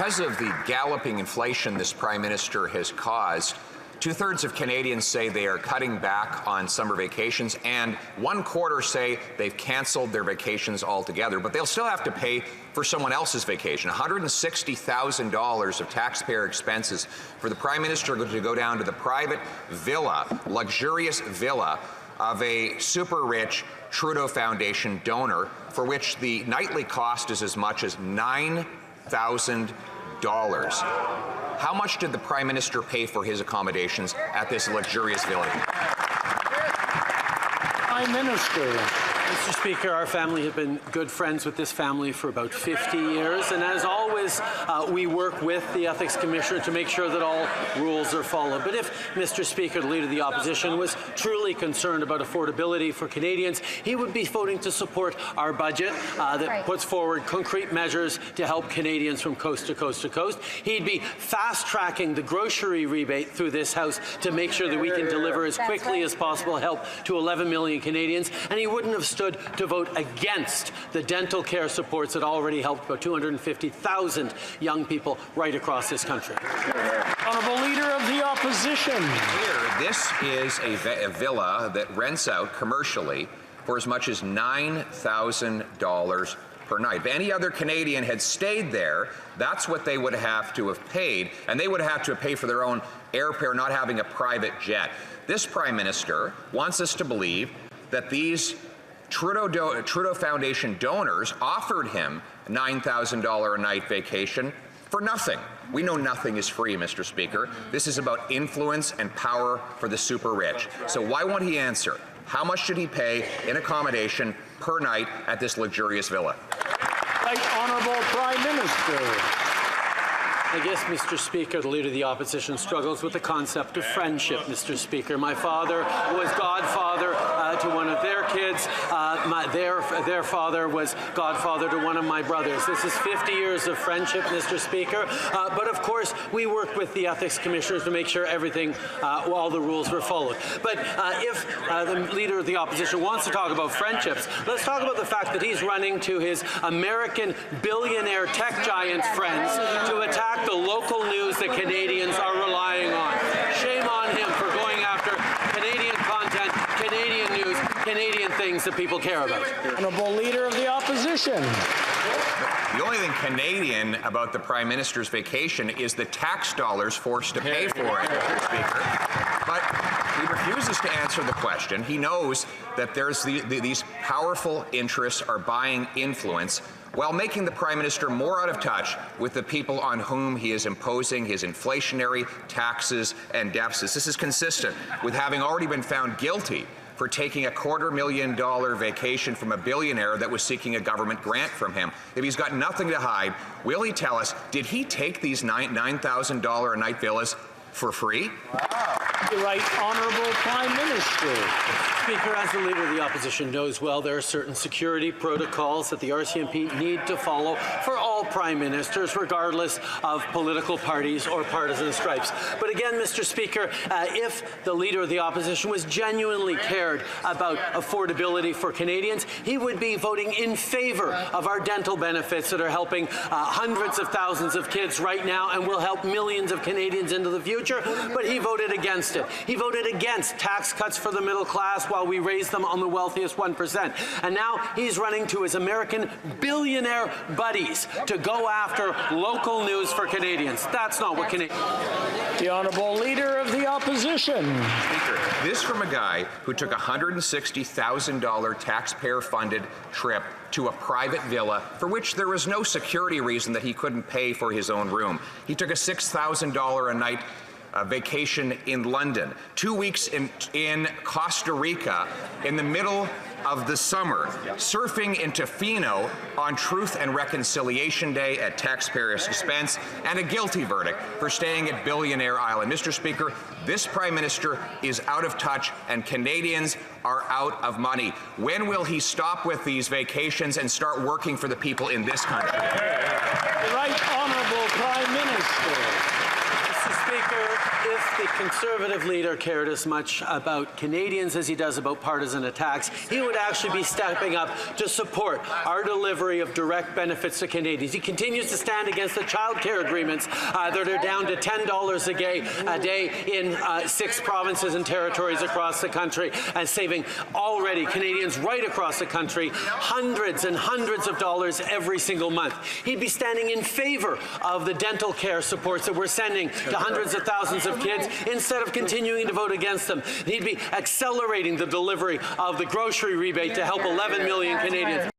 Because of the galloping inflation this Prime Minister has caused, 2/3 of Canadians say they are cutting back on summer vacations, and 1/4 say they've canceled their vacations altogether, but they'll still have to pay for someone else's vacation. $160,000 of taxpayer expenses for the Prime Minister to go down to the private villa, luxurious villa, of a super rich Trudeau Foundation donor, for which the nightly cost is as much as $9,000. How much did the Prime Minister pay for his accommodations at this luxurious villa? Prime Minister. Mr. Speaker, our family have been good friends with this family for about 50 years, and as always, we work with the Ethics Commissioner to make sure that all rules are followed. But if, Mr. Speaker, the Leader of the Opposition was truly concerned about affordability for Canadians, he would be voting to support our budget that puts forward concrete measures to help Canadians from coast to coast to coast. He'd be fast-tracking the grocery rebate through this House to make sure that we can deliver as quickly as possible help to 11 million Canadians, and he wouldn't have stood to vote against the dental care supports that already helped about 250,000 young people right across this country. Honourable Leader of the Opposition. Here, this is a villa that rents out commercially for as much as $9,000 per night. If any other Canadian had stayed there, that's what they would have to have paid, and they would have to pay for their own airfare, not having a private jet. This Prime Minister wants us to believe that these Trudeau Foundation donors offered him a $9,000 a night vacation for nothing. We know nothing is free, Mr. Speaker. This is about influence and power for the super rich. So why won't he answer? How much should he pay in accommodation per night at this luxurious villa? Right Honourable Prime Minister. I guess, Mr. Speaker, the Leader of the Opposition struggles with the concept of friendship, Mr. Speaker. My father was godfather to one of their kids. Their father was godfather to one of my brothers. This is 50 years of friendship, Mr. Speaker. But of course, we work with the Ethics Commissioners to make sure everything, all the rules were followed. But if the Leader of the Opposition wants to talk about friendships, let's talk about the fact that he's running to his American billionaire tech giant friends to attack the local news that Canadians are relying on. Shame on him for going after Canadian content, Canadian news, Canadian things that people care about. Honourable Leader of the Opposition. The only thing Canadian about the Prime Minister's vacation is the tax dollars forced to pay for it, Mr. Speaker. But he refuses to answer the question. He knows that there's these powerful interests are buying influence while making the Prime Minister more out of touch with the people on whom he is imposing his inflationary taxes and deficits. This is consistent with having already been found guilty for taking a $250,000 vacation from a billionaire that was seeking a government grant from him. If he's got nothing to hide, will he tell us, did he take these $9,000 a night villas for free? Wow. Right Honourable Prime Minister. Speaker, as the Leader of the Opposition knows well, there are certain security protocols that the RCMP need to follow for all Prime Ministers, regardless of political parties or partisan stripes. But again, Mr. Speaker, if the Leader of the Opposition was genuinely cared about affordability for Canadians, he would be voting in favour of our dental benefits that are helping hundreds of thousands of kids right now and will help millions of Canadians into the future, but he voted against it. He voted against tax cuts for the middle class while we raise them on the wealthiest 1%. And now he's running to his American billionaire buddies to go after local news for Canadians. That's not what Canadians... The Honourable Leader of the Opposition. Speaker, this from a guy who took a $160,000 taxpayer-funded trip to a private villa for which there was no security reason that he couldn't pay for his own room. He took a $6,000 a night vacation in London, 2 weeks in Costa Rica in the middle of the summer, surfing in Tofino on Truth and Reconciliation Day at taxpayers' expense, and a guilty verdict for staying at Billionaire Island. Mr. Speaker, this Prime Minister is out of touch and Canadians are out of money. When will he stop with these vacations and start working for the people in this country? The Right Honourable Prime Minister. Mr. Speaker, if the Conservative leader cared as much about Canadians as he does about partisan attacks, he would actually be stepping up to support our delivery of direct benefits to Canadians. He continues to stand against the child care agreements that are down to $10 a day in 6 provinces and territories across the country, and saving already Canadians right across the country hundreds and hundreds of dollars every single month. He'd be standing in favor of the dental care supports that we're sending to hundreds of thousands of kids instead of continuing to vote against them. He'd be accelerating the delivery of the grocery rebate to help 11 million Canadians.